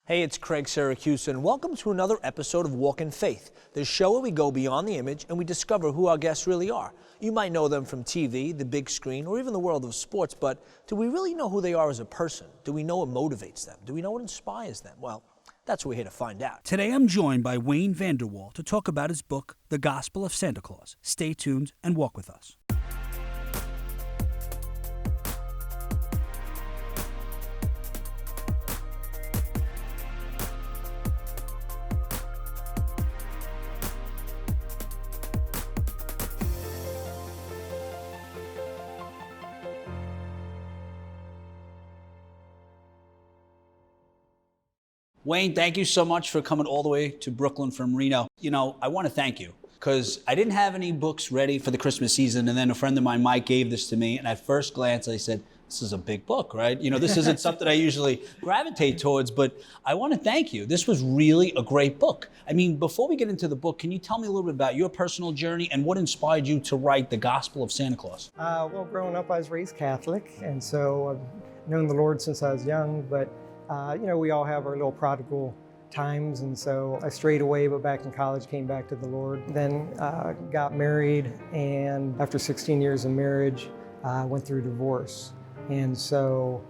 Hey, it's Craig Syracuse, and welcome to another episode of Walk in Faith, the show where we go beyond the image and we discover who our guests really are. You might know them from TV, the big screen, or even the world of sports, but do we really know who they are as a person? Do we know what motivates them? Do we know what inspires them? Well, that's what we're here to find out. Today I'm joined by Wayne Vanderwall to talk about his book, The Gospel of Santa Claus. Stay tuned and walk with us. Wayne, thank you so much for coming all the way to Brooklyn from Reno. You know, I want to thank you because I didn't have any books ready for the Christmas season, and then a friend of mine, Mike, gave this to me, and at first glance I said, this is a big book, right? You know, this isn't something I usually gravitate towards, but I want to thank you. This was really a great book. I mean, before we get into the book, can you tell me a little bit about your personal journey and what inspired you to write The Gospel of Santa Claus? Well, growing up, I was raised Catholic, and so I've known the Lord since I was young, but you know, we all have our little prodigal times, and so I strayed away, but back in college came back to the Lord. Then got married, and after 16 years of marriage, went through divorce. And so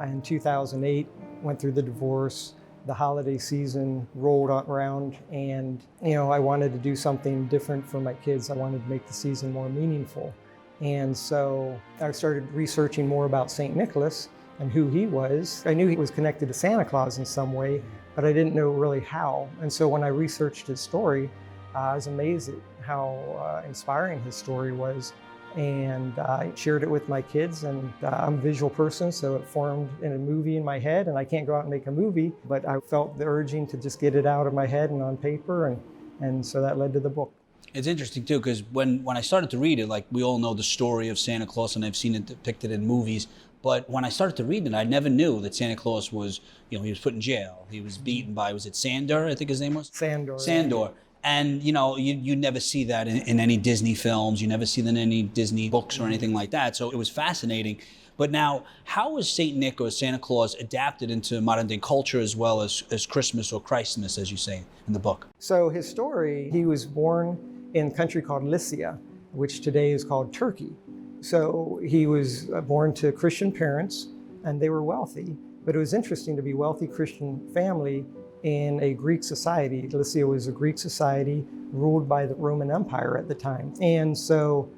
in 2008, went through the divorce. The holiday season rolled around, and you know, I wanted to do something different for my kids. I wanted to make the season more meaningful. And so I started researching more about St. Nicholas and who he was. I knew he was connected to Santa Claus in some way, but I didn't know really how. And so when I researched his story, I was amazed at how inspiring his story was. And I shared it with my kids, and I'm a visual person, so it formed in a movie in my head, and I can't go out and make a movie, but I felt the urging to just get it out of my head and on paper, and so that led to the book. It's interesting too, because when I started to read it, like we all know the story of Santa Claus, and I've seen it depicted in movies, but when I started to read it, I never knew that Santa Claus was, you know, he was put in jail. He was beaten by, was it Sandor, I think his name was? Sandor. Sandor. And, you know, you never see that in any Disney films. You never see that in any Disney books or anything like that. So it was fascinating. But now, how is St. Nick or Santa Claus adapted into modern day culture as well as Christmas or Christmas, as you say in the book? So his story, he was born in a country called Lycia, which today is called Turkey. So he was born to Christian parents, and they were wealthy. But it was interesting to be a wealthy Christian family in a Greek society. Lycia was a Greek society ruled by the Roman Empire at the time. And so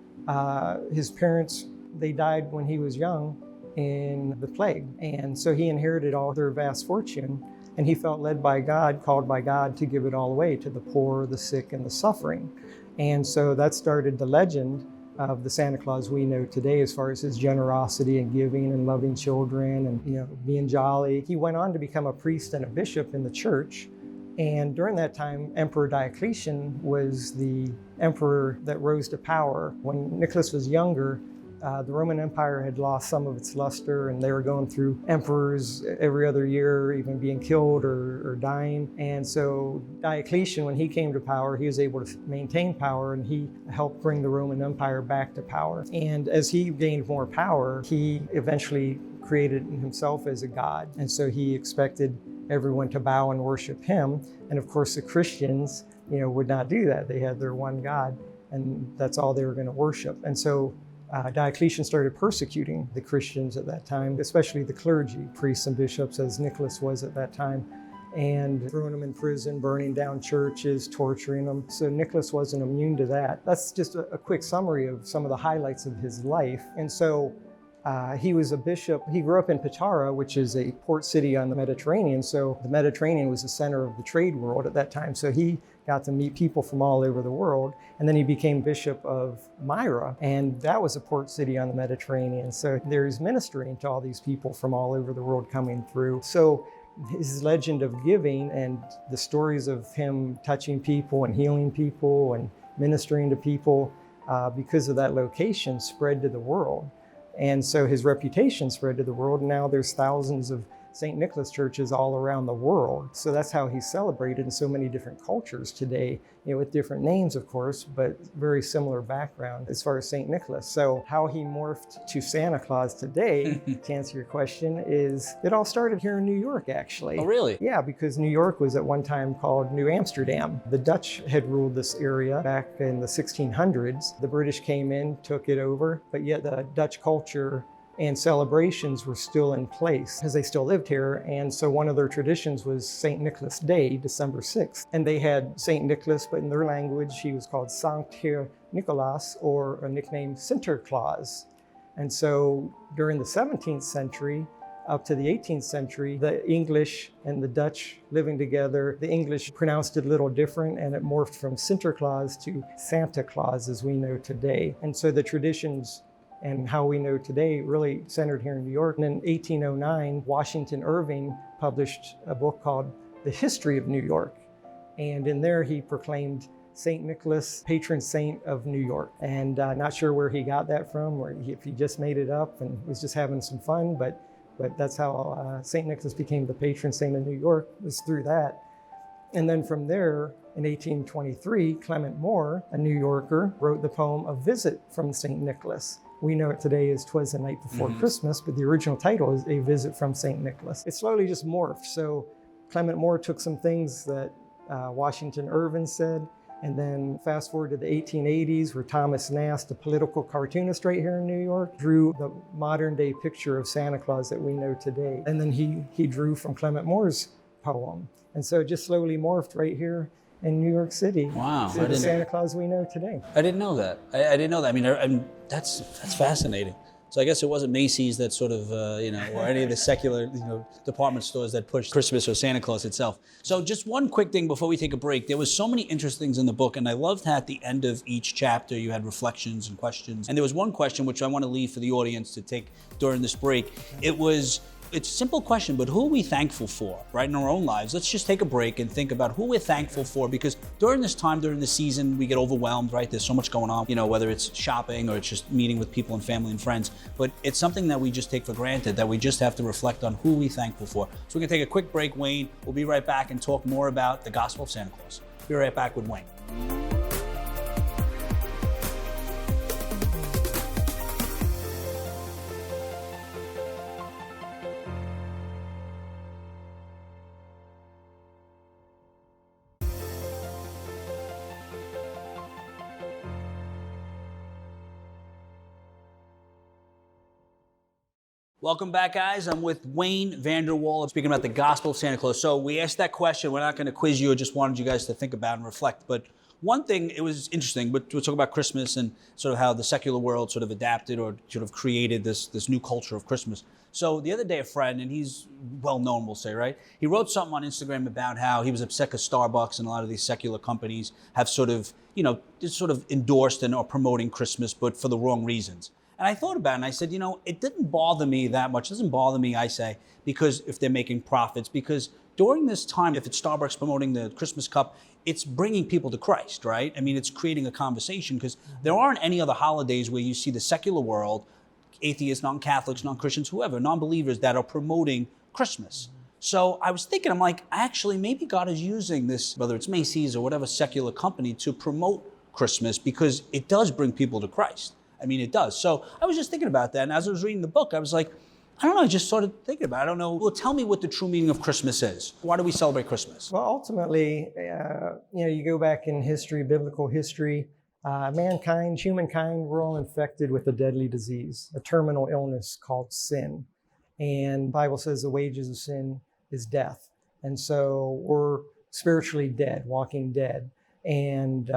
his parents, they died when he was young in the plague. And so he inherited all their vast fortune, and he felt led by God, called by God to give it all away to the poor, the sick, and the suffering. And so that started the legend of the Santa Claus we know today, as far as his generosity and giving and loving children and, you know, being jolly. He went on to become a priest and a bishop in the church. And during that time, Emperor Diocletian was the emperor that rose to power. When Nicholas was younger, the Roman Empire had lost some of its luster, and they were going through emperors every other year, even being killed or dying. And so Diocletian, when he came to power, he was able to maintain power, and he helped bring the Roman Empire back to power. And as he gained more power, he eventually created himself as a god. And so he expected everyone to bow and worship him. And of course, the Christians, you know, would not do that. They had their one God, and that's all they were going to worship. And so Diocletian started persecuting the Christians at that time, especially the clergy, priests and bishops, as Nicholas was at that time, and throwing them in prison, burning down churches, torturing them. So Nicholas wasn't immune to that. That's just a quick summary of some of the highlights of his life. And so he was a bishop. He grew up in Patara, which is a port city on the Mediterranean. So the Mediterranean was the center of the trade world at that time. So he got to meet people from all over the world. And then he became Bishop of Myra, and that was a port city on the Mediterranean. So there's ministering to all these people from all over the world coming through. So his legend of giving and the stories of him touching people and healing people and ministering to people because of that location spread to the world. And so his reputation spread to the world. And now there's thousands of St. Nicholas churches all around the world. So that's how he's celebrated in so many different cultures today, with different names, of course, but very similar background as far as St. Nicholas. So how he morphed to Santa Claus today, to answer your question, is it all started here in New York, actually. Oh, really? Yeah, because New York was at one time called New Amsterdam. The Dutch had ruled this area back in the 1600s. The British came in, took it over, but yet the Dutch culture and celebrations were still in place because they still lived here. And so one of their traditions was St. Nicholas Day, December 6th. And they had St. Nicholas, but in their language, he was called Sankt Heer Nicolaas, or a nickname Sinterklaas. And so during the 17th century, up to the 18th century, the English and the Dutch living together, the English pronounced it a little different, and it morphed from Sinterklaas to Santa Claus as we know today. And so the traditions and how we know today really centered here in New York. And in 1809, Washington Irving published a book called The History of New York. And in there he proclaimed St. Nicholas, patron saint of New York. And not sure where he got that from, or if he just made it up and was just having some fun, but that's how St. Nicholas became the patron saint of New York, was through that. And then from there, in 1823, Clement Moore, a New Yorker, wrote the poem A Visit from St. Nicholas. We know it today as 'Twas the Night Before Christmas, but the original title is A Visit from St. Nicholas. It slowly just morphed. So Clement Moore took some things that Washington Irving said, and then fast forward to the 1880s, where Thomas Nast, the political cartoonist right here in New York, drew the modern day picture of Santa Claus that we know today. And then he drew from Clement Moore's poem. And so it just slowly morphed right here in New York City. Wow. To the Santa Claus we know today. I didn't know that. I didn't know that. I mean, that's fascinating. So I guess it wasn't Macy's that sort of, or any of the secular, department stores that pushed Christmas or Santa Claus itself. So just one quick thing before we take a break. There was so many interesting things in the book, and I loved how at the end of each chapter you had reflections and questions. And there was one question which I want to leave for the audience to take during this break. It's a simple question, but who are we thankful for, right, in our own lives? Let's just take a break and think about who we're thankful for, because during this time, during the season, we get overwhelmed, right? There's so much going on, whether it's shopping or it's just meeting with people and family and friends, but it's something that we just take for granted, that we just have to reflect on who we're thankful for. So we're gonna take a quick break, Wayne. We'll be right back and talk more about the Gospel of Santa Claus. Be right back with Wayne. Welcome back, guys. I'm with Wayne Vanderwall, speaking about the Gospel of Santa Claus. So we asked that question. We're not going to quiz you. I just wanted you guys to think about and reflect. But one thing, it was interesting, but we'll talk about Christmas and sort of how the secular world sort of adapted or sort of created this new culture of Christmas. So the other day, a friend, and he's well known, we'll say, right? He wrote something on Instagram about how he was upset because Starbucks and a lot of these secular companies have sort of, just sort of endorsed and are promoting Christmas, but for the wrong reasons. And I thought about it and I said, it didn't bother me that much. It doesn't bother me, I say, because if they're making profits, because during this time, if it's Starbucks promoting the Christmas cup, it's bringing people to Christ, right? I mean, it's creating a conversation, because there aren't any other holidays where you see the secular world, atheists, non-Catholics, non-Christians, whoever, non-believers that are promoting Christmas. So I was thinking, I'm like, actually, maybe God is using this, whether it's Macy's or whatever secular company, to promote Christmas, because it does bring people to Christ. I mean, it does. So I was just thinking about that. And as I was reading the book, I was like, I don't know, I just started thinking about it. I don't know. Well, tell me what the true meaning of Christmas is. Why do we celebrate Christmas? Well, ultimately, you go back in history, biblical history, humankind, we're all infected with a deadly disease, a terminal illness called sin. And the Bible says the wages of sin is death. And so we're spiritually dead, walking dead. And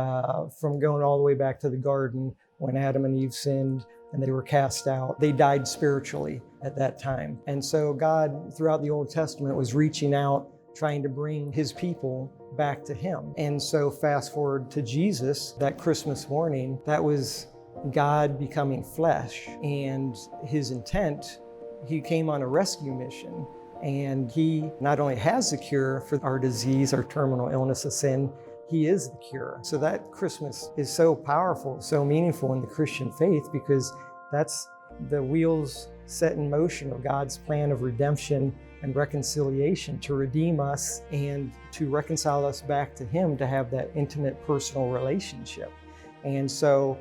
from going all the way back to the garden, when Adam and Eve sinned and they were cast out, they died spiritually at that time. And so God, throughout the Old Testament, was reaching out, trying to bring his people back to him. And so fast forward to Jesus, that Christmas morning, that was God becoming flesh. And his intent, he came on a rescue mission. And he not only has the cure for our disease, our terminal illness of sin, he is the cure. So that Christmas is so powerful, so meaningful in the Christian faith, because that's the wheels set in motion of God's plan of redemption and reconciliation to redeem us and to reconcile us back to Him, to have that intimate personal relationship. And so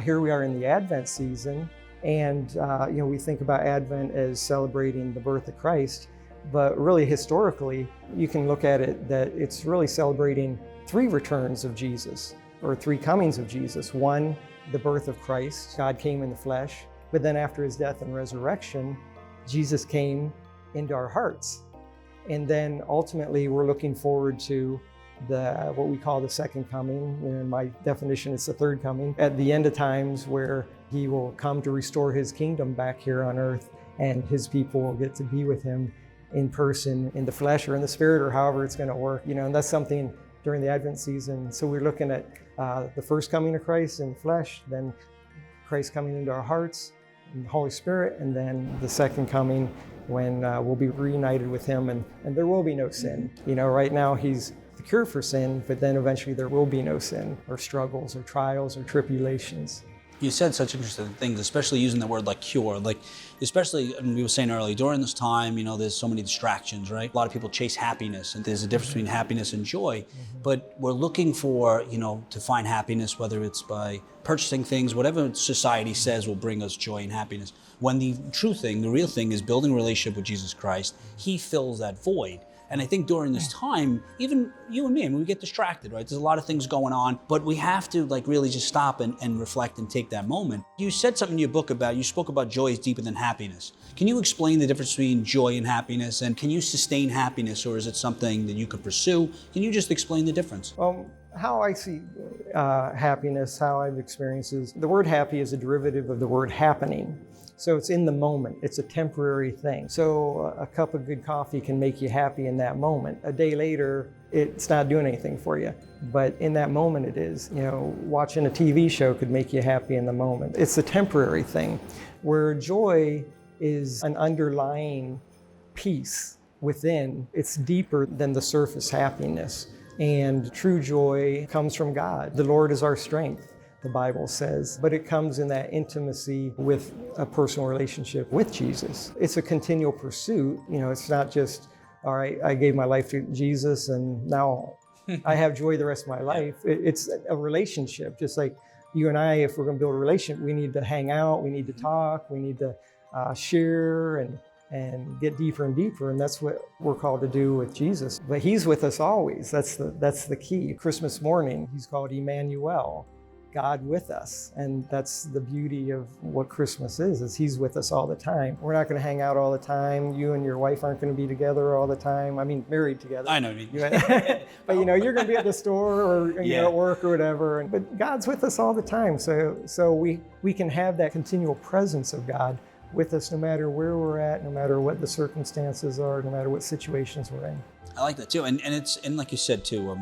here we are in the Advent season, and we think about Advent as celebrating the birth of Christ, but really historically, you can look at it that it's really celebrating 3 returns of Jesus, or 3 comings of Jesus. One, the birth of Christ, God came in the flesh, but then after His death and resurrection, Jesus came into our hearts. And then ultimately we're looking forward to what we call the second coming. In my definition, it's the third coming at the end of times, where He will come to restore His kingdom back here on earth, and His people will get to be with Him in person, in the flesh or in the spirit, or however it's going to work. And that's something during the Advent season. So we're looking at the first coming of Christ in the flesh, then Christ coming into our hearts in the Holy Spirit, and then the second coming when we'll be reunited with Him, and there will be no sin. Right now He's the cure for sin, but then eventually there will be no sin or struggles or trials or tribulations. You said such interesting things, especially using the word like cure, especially, and we were saying earlier, during this time, there's so many distractions, right? A lot of people chase happiness, and there's a difference between happiness and joy, but we're looking for, to find happiness, whether it's by purchasing things, whatever society says will bring us joy and happiness. When the true thing, the real thing, is building a relationship with Jesus Christ. He fills that void. And I think during this time, even you and me, we get distracted, right? There's a lot of things going on, but we have to really just stop and reflect and take that moment. You said something in your book you spoke about joy is deeper than happiness. Can you explain the difference between joy and happiness? And can you sustain happiness, or is it something that you could pursue? Can you just explain the difference? How I see happiness, how I've experienced is, the word happy is a derivative of the word happening. So it's in the moment, it's a temporary thing. So a cup of good coffee can make you happy in that moment. A day later, it's not doing anything for you. But in that moment it is. Watching a TV show could make you happy in the moment. It's a temporary thing. Where joy is an underlying peace within. It's deeper than the surface happiness. And true joy comes from God. The Lord is our strength, the Bible says, but it comes in that intimacy with a personal relationship with Jesus. It's a continual pursuit. It's not just, all right, I gave my life to Jesus and now I have joy the rest of my life. It's a relationship, just like you and I. If we're going to build a relationship, we need to hang out, we need to talk, we need to share and get deeper and deeper, and that's what we're called to do with Jesus. But He's with us always. That's the key. Christmas morning, He's called Emmanuel, God with us. And that's the beauty of what Christmas is He's with us all the time. We're not going to hang out all the time. You and your wife aren't going to be together all the time. Married together. I know what you mean. But you're going to be at the store or at work or whatever. But God's with us all the time. So we can have that continual presence of God with us no matter where we're at, no matter what the circumstances are, no matter what situations we're in. I like that too. And like you said too,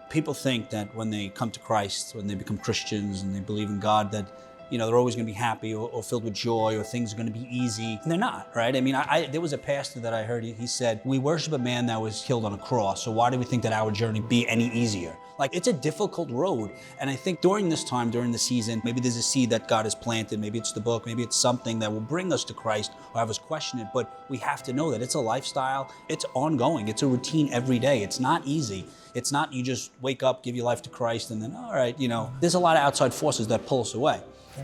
people think that when they come to Christ, when they become Christians and they believe in God, that they're always going to be happy or filled with joy, or things are going to be easy. And they're not, right? There was a pastor that I heard, he said, we worship a man that was killed on a cross, so why do we think that our journey be any easier? It's a difficult road. And I think during this time, during the season, maybe there's a seed that God has planted. Maybe it's the book, maybe it's something that will bring us to Christ or have us question it. But we have to know that it's a lifestyle, it's ongoing, it's a routine every day. It's not easy. It's not you just wake up, give your life to Christ, and then, all right, there's a lot of outside forces that pull us away.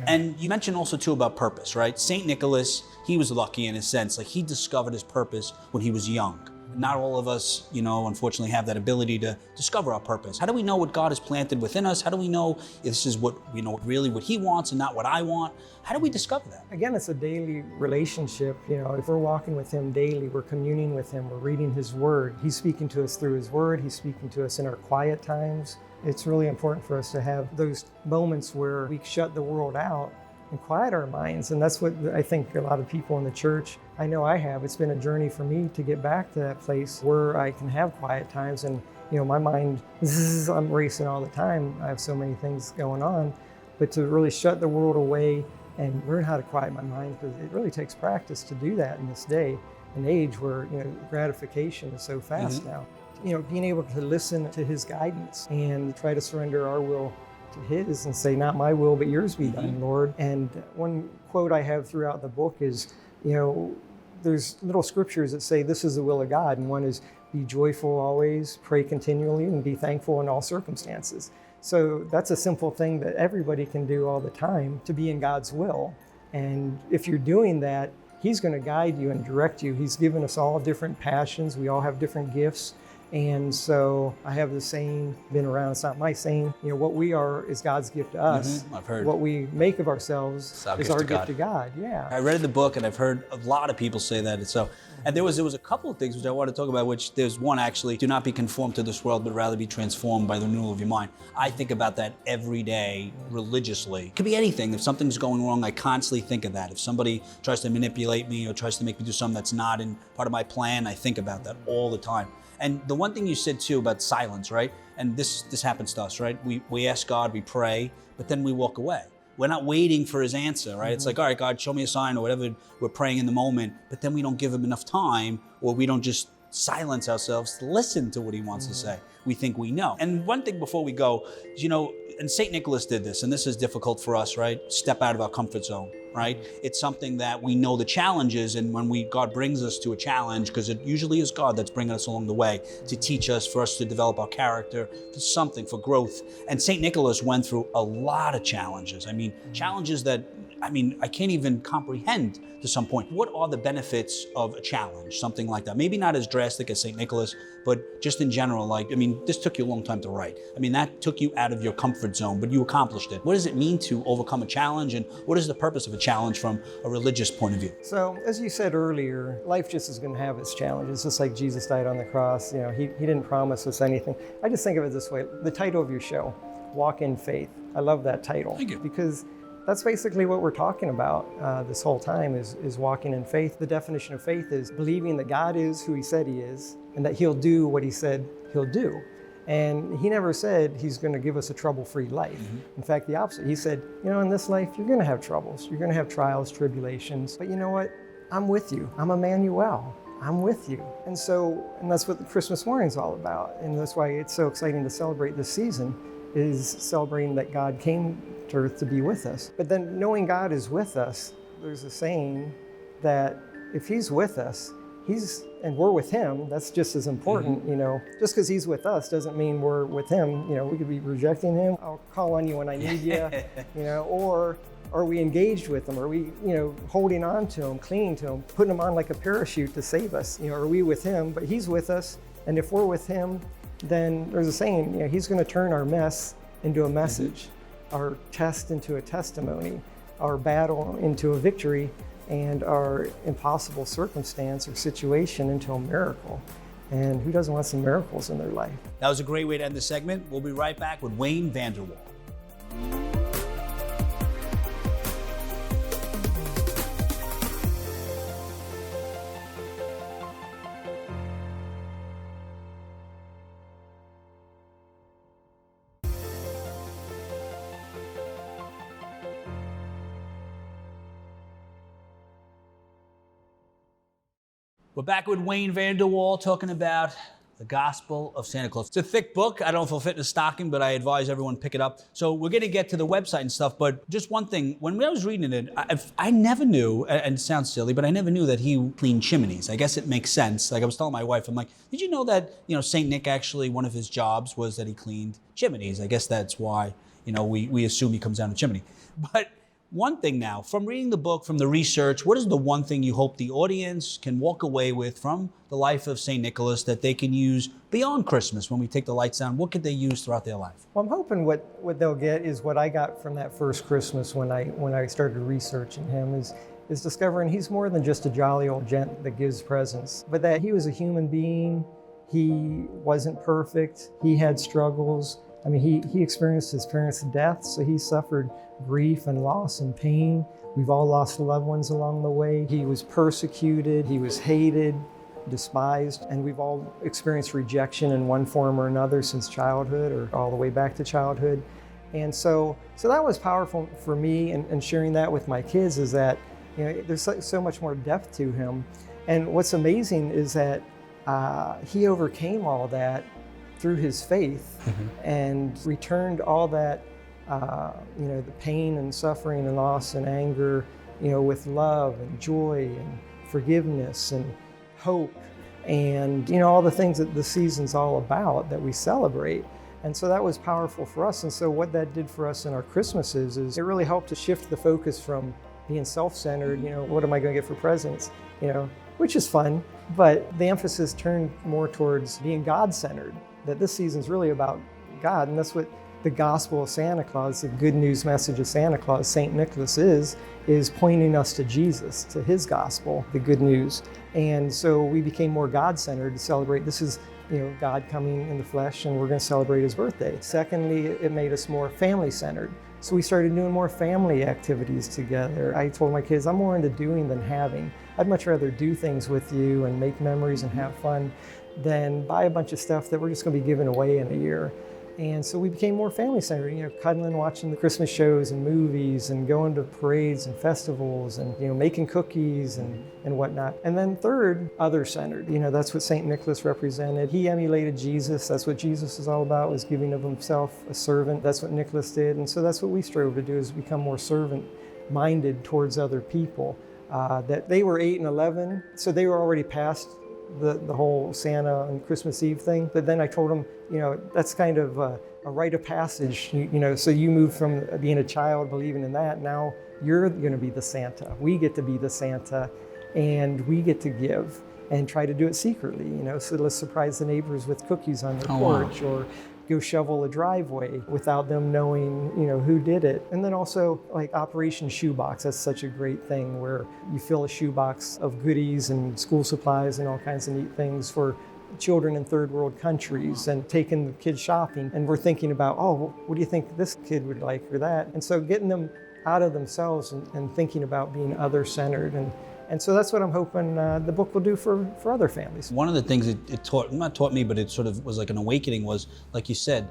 And you mentioned also too about purpose, right? St. Nicholas, he was lucky in a sense. He discovered his purpose when he was young. Not all of us, unfortunately have that ability to discover our purpose. How do we know what God has planted within us? How do we know if this is really what He wants and not what I want? How do we discover that? Again, it's a daily relationship. If we're walking with Him daily, we're communing with Him, we're reading His Word. He's speaking to us through His Word. He's speaking to us in our quiet times. It's really important for us to have those moments where we shut the world out and quiet our minds. And that's what I think a lot of people in the church, I know I have. It's been a journey for me to get back to that place where I can have quiet times. And my mind, I'm racing all the time. I have so many things going on. But to really shut the world away and learn how to quiet my mind, because it really takes practice to do that in this day and age where gratification is so fast now. Being able to listen to His guidance and try to surrender our will to his and say, not my will, but yours be done, Lord. And one quote I have throughout the book is, there's little scriptures that say this is the will of God. And one is, be joyful always, pray continually, and be thankful in all circumstances. So that's a simple thing that everybody can do all the time, to be in God's will. And if you're doing that, He's going to guide you and direct you. He's given us all different passions. We all have different gifts. And so I have the saying, been around, it's not my saying, what we are is God's gift to us. I've heard. What we make of ourselves is our gift to God. Yeah. I read the book and I've heard a lot of people say that. So, and there was a couple of things which I want to talk about, which there's one actually, do not be conformed to this world, but rather be transformed by the renewal of your mind. I think about that every day religiously. It could be anything. If something's going wrong, I constantly think of that. If somebody tries to manipulate me or tries to make me do something that's not in part of my plan, I think about that all the time. And the one thing you said too about silence, right? And this happens to us, right? We ask God, we pray, but then we walk away. We're not waiting for His answer, right? It's like, all right, God, show me a sign or whatever we're praying in the moment, but then we don't give Him enough time, or we don't just silence ourselves to listen to what He wants to say. We think we know. And one thing before we go, and St. Nicholas did this, and this is difficult for us, right? Step out of our comfort zone, right? It's something that we know the challenges, and when God brings us to a challenge, because it usually is God that's bringing us along the way to teach us, for us to develop our character, for something, for growth. And St. Nicholas went through a lot of challenges. Challenges that, I can't even comprehend to some point. What are the benefits of a challenge, something like that? Maybe not as drastic as St. Nicholas, but just in general, this took you a long time to write. That took you out of your comfort zone, but you accomplished it. What does it mean to overcome a challenge, and what is the purpose of a challenge from a religious point of view? So, as you said earlier, life just is going to have its challenges, just like Jesus died on the cross. He didn't promise us anything. I just think of it this way, the title of your show, Walk in Faith. I love that title. Thank you. Because that's basically what we're talking about this whole time is walking in faith. The definition of faith is believing that God is who He said He is, and that He'll do what He said He'll do. And He never said He's going to give us a trouble-free life. In fact, the opposite. He said, in this life, you're going to have troubles. You're going to have trials, tribulations. But you know what? I'm with you. I'm Emmanuel. I'm with you. And that's what the Christmas morning is all about. And that's why it's so exciting to celebrate this season, is celebrating that God came to earth to be with us. But then knowing God is with us, there's a saying that if He's with us, and we're with Him, that's just as important. Just because He's with us doesn't mean we're with Him. We could be rejecting Him. I'll call on you when I need you, or are we engaged with Him? Are we, holding on to Him, clinging to Him, putting Him on like a parachute to save us? Are we with Him? But He's with us, and if we're with Him, then there's a saying, He's going to turn our mess into a message, our test into a testimony, our battle into a victory, and our impossible circumstance or situation into a miracle. And who doesn't want some miracles in their life? That was a great way to end the segment. We'll be right back with Wayne Vanderwall. We're back with Wayne Vanderwall talking about the Gospel of Santa Claus. It's a thick book. I don't know if it'll fit in a stocking, but I advise everyone pick it up. So we're going to get to the website and stuff, but just one thing. When I was reading it, I never knew, and it sounds silly, but I never knew that he cleaned chimneys. I guess it makes sense. Like I was telling my wife, I'm like, did you know that, St. Nick actually, one of his jobs was that he cleaned chimneys? I guess that's why, we assume he comes down a chimney. But one thing now, from reading the book, from the research, what is the one thing you hope the audience can walk away with from the life of St. Nicholas that they can use beyond Christmas when we take the lights down? What could they use throughout their life? Well, I'm hoping what they'll get is what I got from that first Christmas when I started researching him is discovering he's more than just a jolly old gent that gives presents, but that he was a human being. He wasn't perfect. He had struggles. He experienced his parents' death, so he suffered grief and loss and pain. We've all lost loved ones along the way. He was persecuted, he was hated, despised, and we've all experienced rejection in one form or another since childhood or all the way back to childhood. And so that was powerful for me, and sharing that with my kids is that there's so much more depth to him. And what's amazing is that he overcame all that through his faith and returned all that the pain and suffering and loss and anger, with love and joy and forgiveness and hope and, all the things that the season's all about that we celebrate. And so that was powerful for us. And so what that did for us in our Christmases is it really helped to shift the focus from being self-centered, what am I going to get for presents, which is fun, but the emphasis turned more towards being God-centered, that this season's really about God. And that's what the Gospel of Santa Claus, the good news message of Santa Claus, St. Nicholas is pointing us to Jesus, to his gospel, the good news. And so we became more God-centered to celebrate. This is God coming in the flesh, and we're going to celebrate his birthday. Secondly, it made us more family-centered. So we started doing more family activities together. I told my kids, I'm more into doing than having. I'd much rather do things with you and make memories and have fun than buy a bunch of stuff that we're just going to be giving away in a year. And so we became more family-centered, cuddling, watching the Christmas shows and movies and going to parades and festivals and, making cookies and whatnot. And then third, other-centered. That's what St. Nicholas represented. He emulated Jesus. That's what Jesus is all about, was giving of himself a servant. That's what Nicholas did. And so that's what we strove to do, is become more servant-minded towards other people. That they were 8 and 11, so they were already past the whole Santa and Christmas Eve thing. But then I told them, that's kind of a rite of passage, so you moved from being a child believing in that, now you're going to be the Santa. We get to be the Santa, and we get to give and try to do it secretly, so let's surprise the neighbors with cookies on their porch, or go shovel a driveway without them knowing, who did it. And then also like Operation Shoebox, that's such a great thing where you fill a shoebox of goodies and school supplies and all kinds of neat things for children in third world countries, and taking the kids shopping. And we're thinking about, what do you think this kid would like, or that? And so getting them out of themselves and thinking about being other-centered. And so that's what I'm hoping the book will do for other families. One of the things it taught, not taught me, but it sort of was like an awakening, was, like you said,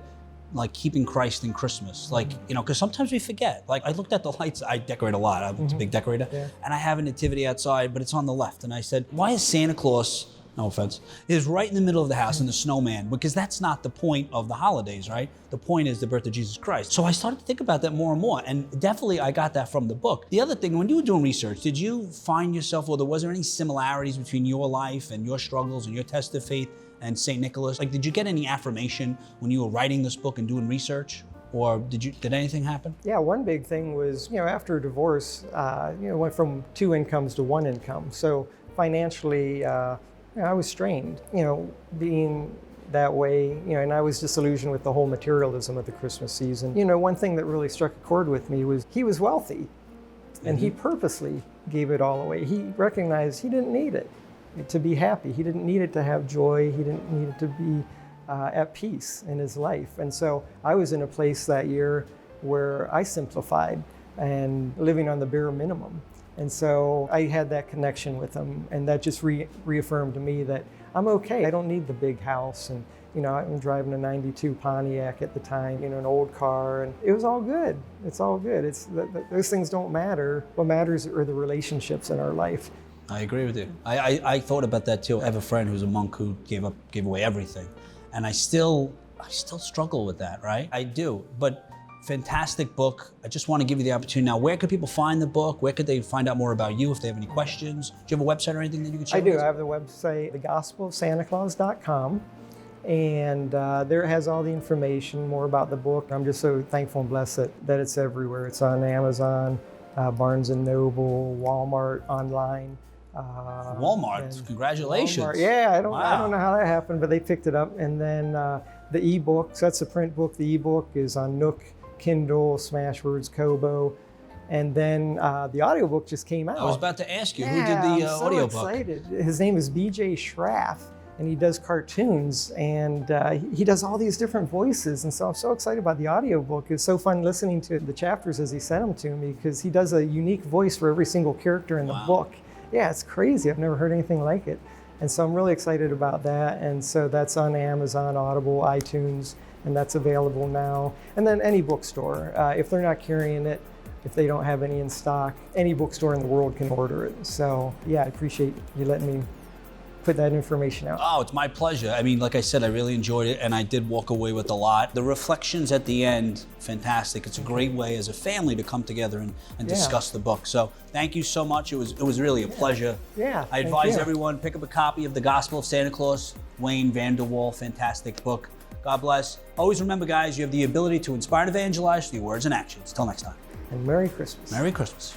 like keeping Christ in Christmas. Like, because sometimes we forget. Like, I looked at the lights, I decorate a lot, I'm a big decorator, and I have a nativity outside, but it's on the left. And I said, why is Santa Claus, no offense, is right in the middle of the house and the snowman? Because that's not the point of the holidays, right? The point is the birth of Jesus Christ. So I started to think about that more and more, and definitely I got that from the book. The other thing, when you were doing research, did you find yourself, or was there any similarities between your life and your struggles and your test of faith and St. Nicholas? Like, did you get any affirmation when you were writing this book and doing research? Or did anything happen? Yeah, one big thing was, after a divorce, went from 2 incomes to 1 income. So financially, I was strained, being that way, and I was disillusioned with the whole materialism of the Christmas season. One thing that really struck a chord with me was he was wealthy, and he purposely gave it all away. He recognized he didn't need it to be happy. He didn't need it to have joy. He didn't need it to be at peace in his life. And so I was in a place that year where I simplified and living on the bare minimum. And so I had that connection with him, and that just reaffirmed to me that I'm okay. I don't need the big house, and I'm driving a '92 Pontiac at the time, an old car, and it was all good. It's all good. Those things don't matter. What matters are the relationships in our life. I agree with you. I thought about that too. I have a friend who's a monk who gave away everything, and I still struggle with that, right? I do, but. Fantastic book. I just want to give you the opportunity now. Where could people find the book? Where could they find out more about you if they have any questions? Do you have a website or anything that you could share? I do. I have the website, thegospelofsantaclaus.com, and there it has all the information, more about the book. I'm just so thankful and blessed that it's everywhere. It's on Amazon, Barnes & Noble, Walmart, online. Walmart, congratulations. Walmart. Yeah, I don't know how that happened, but they picked it up. And then the ebook, so that's a print book. The ebook is on Nook, Kindle, Smashwords, Kobo, and then the audiobook just came out. I was about to ask you, who did the audiobook? I'm so excited. His name is BJ Schraff, and he does cartoons, and he does all these different voices, and so I'm so excited about the audiobook. It's so fun listening to the chapters as he sent them to me, because he does a unique voice for every single character in the book. Yeah, it's crazy. I've never heard anything like it. And so I'm really excited about that. And so that's on Amazon, Audible, iTunes, and that's available now. And then any bookstore, if they're not carrying it, if they don't have any in stock, any bookstore in the world can order it. So yeah, I appreciate you letting me put that information out. Oh, it's my pleasure. I mean, like I said, I really enjoyed it, and I did walk away with a lot. The reflections at the end, fantastic. It's a great way as a family to come together and discuss the book. So thank you so much. It was really a pleasure. Yeah, I advise everyone, pick up a copy of The Gospel of Santa Claus, Wayne Vanderwall, fantastic book. God bless. Always remember, guys, you have the ability to inspire and evangelize through your words and actions. Till next time. And Merry Christmas. Merry Christmas.